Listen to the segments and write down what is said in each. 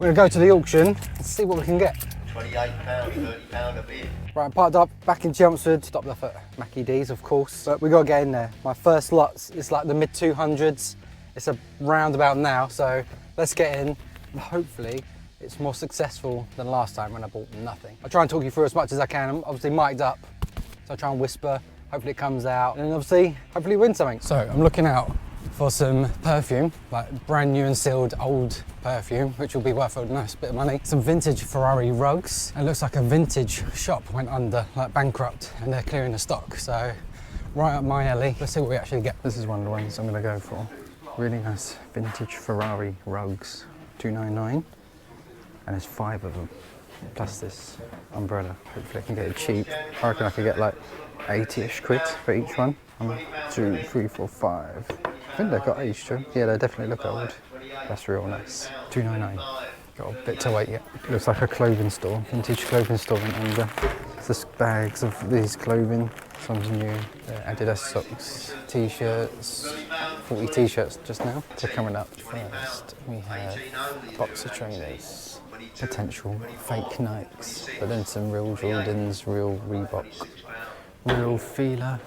We're gonna go to the auction and see what we can get. £28, £30 a bit. Right, parked up back in Chelmsford, stopped off at Mackie D's, of course, but we gotta get in there. My first lot's is like the mid 200s. It's a roundabout now, so let's get in and hopefully it's more successful than last time when I bought nothing. I'll try and talk you through as much as I can. I'm obviously mic'd up, so I'll try and whisper. Hopefully it comes out, and obviously, hopefully win something. So I'm looking out for some perfume, like brand new and sealed old perfume, which will be worth a nice bit of money. Some vintage Ferrari rugs. It looks like a vintage shop went under, like bankrupt, and they're clearing the stock. So right up my alley. Let's see what we actually get. This is one of the ones I'm gonna go for. Really nice vintage Ferrari rugs, $2.99, and there's 5 of them, plus this umbrella. Hopefully I can get it cheap. I reckon I could get like 80-ish quid for each one. 1, 2, 3, 4, 5. I think they've got age to them. Yeah, they definitely look old. That's real nice. $2.99. Got a bit to wait yet. Looks like a clothing store, vintage clothing store went under. There's just bags of these clothing. Some's new. Adidas socks, t-shirts. 40 t-shirts just now. So coming up first, we have boxer trainers. Potential fake Nikes, but then some real Jordans, real Reebok. Real feeler,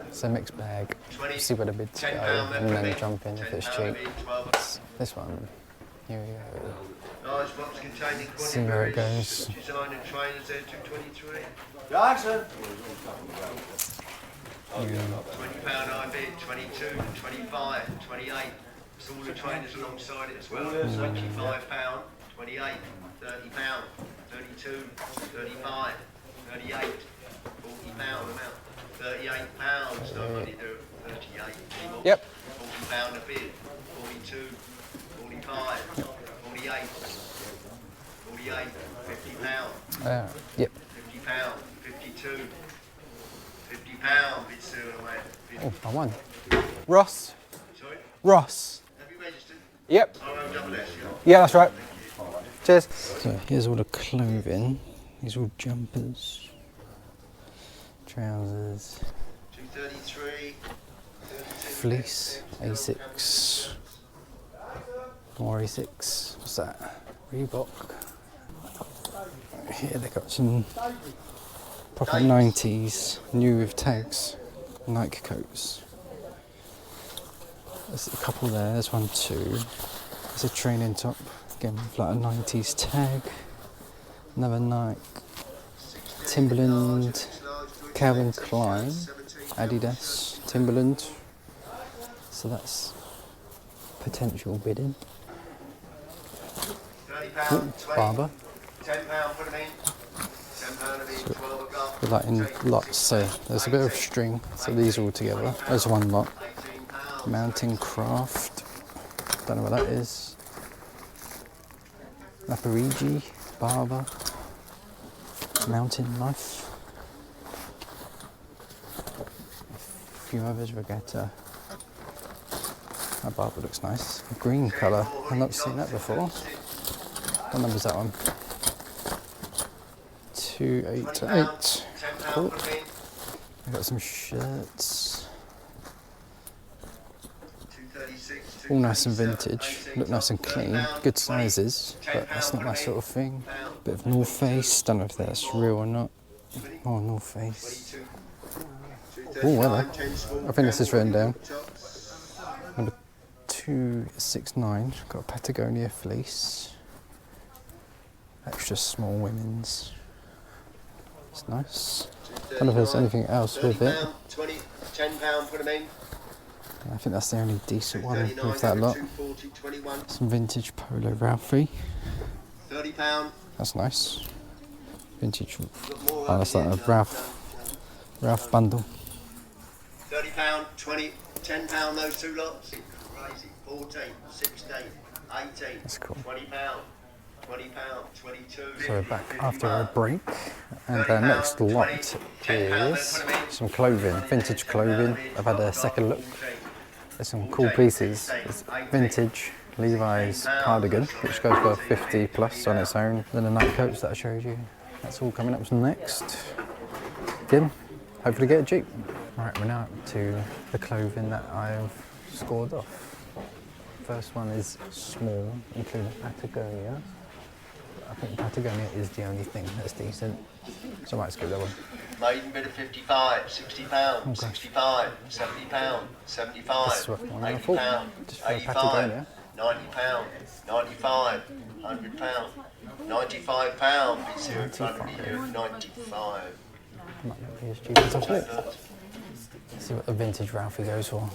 it's a mixed bag. See where the bids go and then jump in if it's cheap. This one, here we go. See where it goes. Jackson! £20 I bid, 22, 25, 28. It's all the trainers alongside it as well. £25, 28, £30, 32, 35, 38. £40 amount, £38, nobody do it, 38 anymore. Yep. £40 a bid, 42, 45, 48, 48, £50. Yep. £50, 52, £50, bid soon away. Oh, I won. Ross. Sorry? Ross. Have you registered? Yep. ROSS, Yeah, that's right. Cheers. So here's all the clothing. These are all jumpers. Trousers, 233, fleece, A6, more A6, what's that? Reebok. Here they got some proper 90s, new with tags, Nike coats. There's a couple there, there's 1, 2. There's a training top, again with like a 90s tag, another Nike, Timberland, Calvin Klein, Adidas, Timberland, so that's potential bidding. Ooh, Barber. £10 put them in. £10 a bid, 12 a go. We're like in lots, so there's a bit of string, so these are all together. There's one lot. Mountain Craft, don't know what that is. Laparigi, Barber, Mountain Life. A few others, Regatta. That Barber looks nice. Green colour, I've not seen that before. What number's that one? 288. Cool. We've got some shirts. All nice and vintage, look nice and clean, good sizes, but that's not my sort of thing. Bit of North Face, don't know if that's real or not. Oh, North Face. Oh, well, I think this is written down. Number 269, got a Patagonia fleece. Extra small women's. It's nice. Don't know if there's anything else with it. £10 put them in. I think that's the only decent one with that lot. Some vintage Polo Ralphie. £30. That's nice. Vintage. Oh, that's like a Ralph bundle. £30, 20, £10 those two lots. Crazy. 14, 16, 18. That's cool. £20, £20, 22. So we're back after a break, and our next lot is some clothing, vintage clothing. I've had a second look. There's some cool pieces. It's vintage Levi's cardigan, which goes for 50 plus on its own. Then the night coats that I showed you. That's all coming up next. Again, hopefully get a Jeep. Right, we're now up to the clothing that I've scored off. First one is small, including Patagonia. I think Patagonia is the only thing that's decent. So I might skip that one. Maiden bid of 55, 60 pounds, 65, 70 pounds, 75, This is worth more than I 80 thought. pounds, Just for 85, Patagonia. 90 pounds, 95, 100 pounds, 95 pounds. It's here in front of me here, 95. Might not be as cheap as I thought. Let's see what the vintage Ralphie goes for.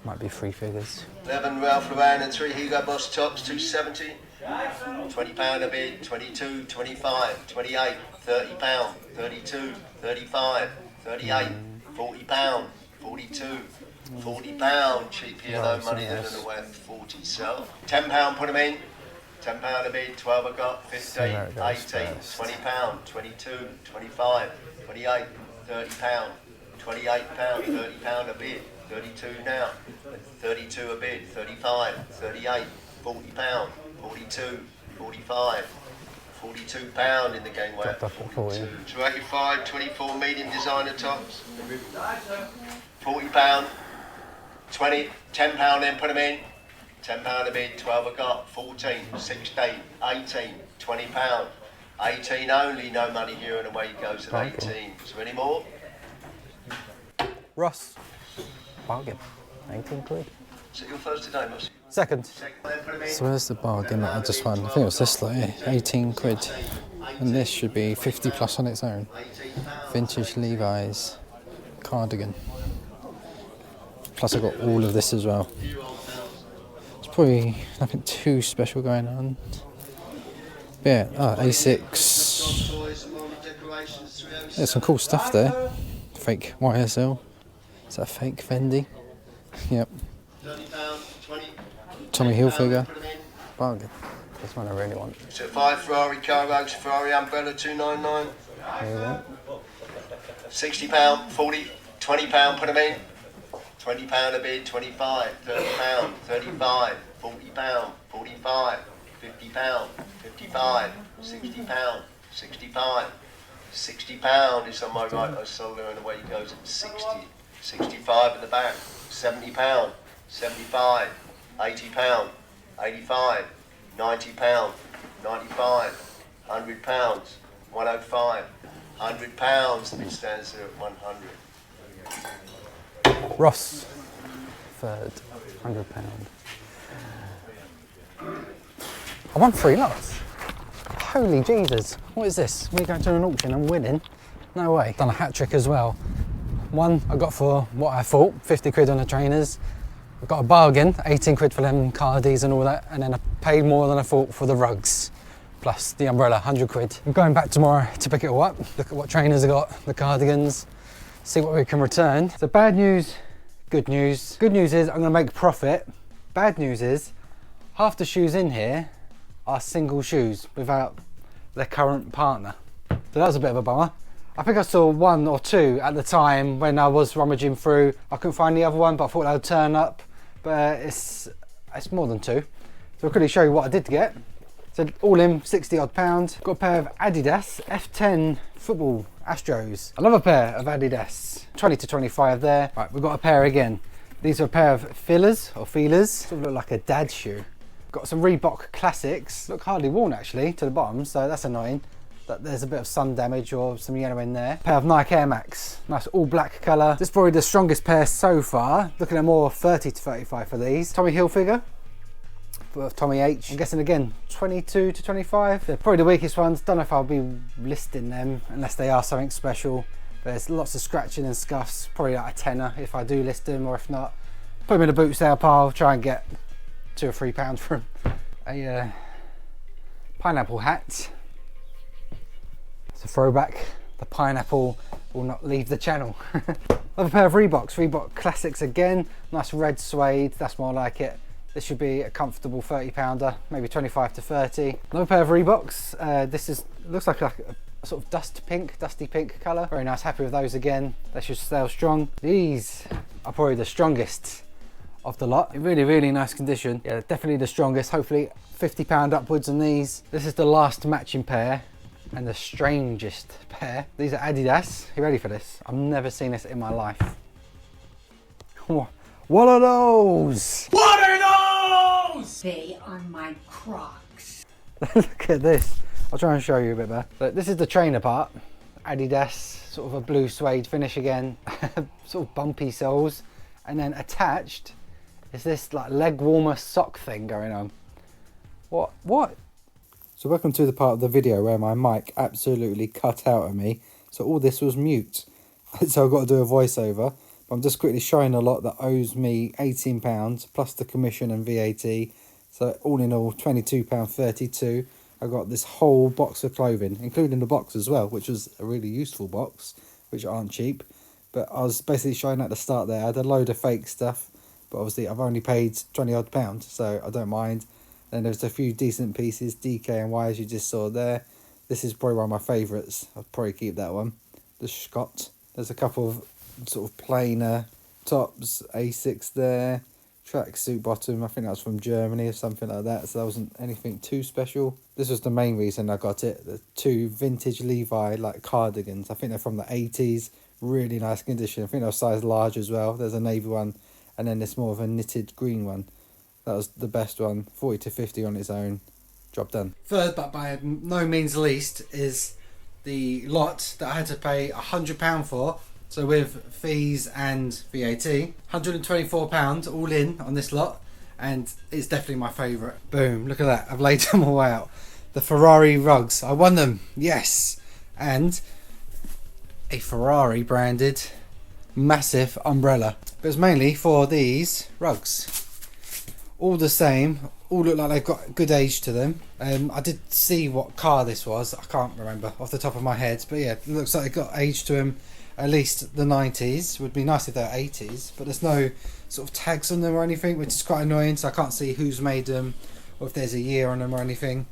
Might be 3 figures. 11 Ralph Lauren and 3 Hugo Boss tops, 270. 20 pound a bid, 22, 25, 28, 30 pound, 32, 35, 38, 40 pound, 42, 40 pound, cheap here though, money then and away, 40 sell. 10 pound put them in, 10 pound a bid, 12 I got, 15, 18, 20 pound, 22, 25, 28, 30 pound, 28 pound, 30 pound a bid, 32 now, 32 a bid, 35, 38, 40 pound, 42, 45, 42 pound in the gangway. Dropped off at 40. 285, 24 medium designer tops. 40 pound, 20, 10 pound then put them in. 10 pound a bid, 12 I got, 14, 16, 18, 20 pound. 18 only, no money here and away it goes at 18. Is there any more? Ross. Bargain. 18 quid. Is it your first today, Mossy? Second. Second then put them in. So where's the bargain that I just found? I think it was this lot here. 18 quid. And this should be 50 plus on its own. Vintage Levi's cardigan. Plus I got all of this as well. It's probably nothing too special going on. But yeah, Essex. There's some cool stuff there. Fake YSL. Is that a fake Fendi? Yep. Tommy Hilfiger. Bargain. This one I really want. So 5 Ferrari Cargos, Ferrari umbrella 299. There you go. 60 pound, 40, 20 pound put them in. 20 pound a bid, 25, 30 pound, 35, 40 pound, 45, 50 pound, 55, 60 pound, 65, 60 pound is on my right, I sold her and away it goes at 60, 65 at the back, 70 pound, 75, 80 pound, 85, 90 pound, 95, 100 pounds, 105, 100 pounds, and it stands there at 100. Ross. Third. £100. I won 3 lots. Holy Jesus. What is this? Me going to an auction and winning? No way. Done a hat trick as well. One I got for what I thought, 50 quid on the trainers. I got a bargain, 18 quid for them cardies and all that, and then I paid more than I thought for the rugs, plus the umbrella, 100 quid. I'm going back tomorrow to pick it all up, look at what trainers I got, the cardigans, see what we can return. So bad news, good news. Good news is I'm gonna make profit. Bad news is half the shoes in here are single shoes without their current partner. So that was a bit of a bummer. I think I saw 1 or 2 at the time when I was rummaging through. I couldn't find the other one, but I thought they'd turn up. But it's more than 2. So I'll quickly show you what I did get. So all in, 60 odd pounds. Got a pair of Adidas F10 football Astros. Another pair of Adidas, 20 to 25 there. Right, we've got a pair again. These are a pair of feelers. Sort of look like a dad shoe. Got some Reebok Classics. Look hardly worn actually to the bottom, so that's annoying. That there's a bit of sun damage or some yellow in there. Pair of Nike Air Max, nice all black colour. This is probably the strongest pair so far. Looking at more 30 to 35 for these. Tommy Hilfiger, for Tommy H. I'm guessing again 22 to 25. They're probably the weakest ones. Don't know if I'll be listing them unless they are something special. There's lots of scratching and scuffs. Probably like a tenner if I do list them, or if not, put them in a boot sale pile. Try and get £2 or £3 for them. A pineapple hat. It's a throwback. The pineapple will not leave the channel. Another pair of Reebok Classics again. Nice red suede, that's more like it. This should be a comfortable 30 pounder, maybe 25 to 30. Another pair of Reeboks. This looks like a sort of dusty pink colour. Very nice, happy with those again. They should sell strong. These are probably the strongest of the lot. In really, really nice condition. Yeah, definitely the strongest. Hopefully £50 upwards on these. This is the last matching pair. And the strangest pair. These are Adidas. You ready for this? I've never seen this in my life. What are those? What are those? They are my Crocs. Look at this. I'll try and show you a bit better. So this is the trainer part. Adidas, sort of a blue suede finish again, sort of bumpy soles. And then attached is this like leg warmer sock thing going on. What? So welcome to the part of the video where my mic absolutely cut out of me. So all this was mute. So I've got to do a voiceover. But I'm just quickly showing a lot that owes me £18 plus the commission and VAT. So all in all, £22.32. I got this whole box of clothing, including the box as well, which was a really useful box, which aren't cheap. But I was basically showing at the start there, I had a load of fake stuff, but obviously I've only paid £20 odd, so I don't mind. Then there's a few decent pieces, DKNY as you just saw there. This is probably one of my favourites. I'll probably keep that one. The Scott. There's a couple of sort of plainer tops, Essex there. Tracksuit bottom, I think that was from Germany or something like that, so that wasn't anything too special. This was the main reason I got it. The two vintage Levi like cardigans, I think they're from the 80s, really nice condition. I think they're size large as well. There's a navy one and then this more of a knitted green one. That was the best one, 40 to 50 on its own, job done. Third, but by no means least, is the lot that I had to pay £100 for. So with fees and VAT, £124 all in on this lot, and it's definitely my favourite. Boom, look at that, I've laid them all out. The Ferrari rugs, I won them, yes. And a Ferrari branded massive umbrella. But it's mainly for these rugs. All the same, all look like they've got good age to them. I did see what car this was, I can't remember off the top of my head, but yeah, it looks like they've got age to them. At least the 90s. Would be nice if they're 80s, but there's no sort of tags on them or anything, which is quite annoying, so I can't see who's made them or if there's a year on them or anything.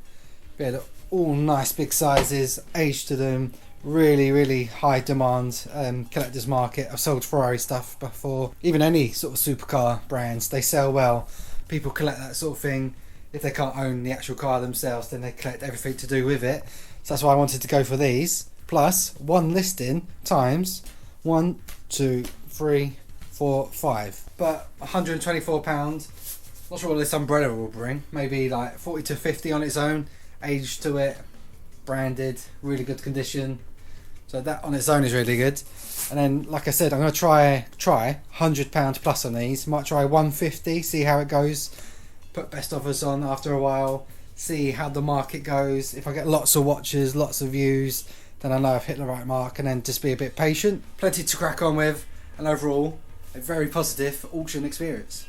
But yeah, they're all nice big sizes, age to them, really high demand, collector's market. I've sold Ferrari stuff before, even any sort of supercar brands, they sell well. People collect that sort of thing. If they can't own the actual car themselves, then they collect everything to do with it. So that's why I wanted to go for these. Plus one listing times 1, 2, 3, 4, 5. But £124. Not sure what this umbrella will bring. Maybe like 40 to 50 on its own. Age to it, branded, really good condition. So that on its own is really good. And then, like I said, I'm going to try £100 plus on these. Might try 150, see how it goes. Put best offers on after a while. See how the market goes. If I get lots of watches, lots of views, then I know I've hit the right mark, and then just be a bit patient. Plenty to crack on with, and overall, a very positive auction experience.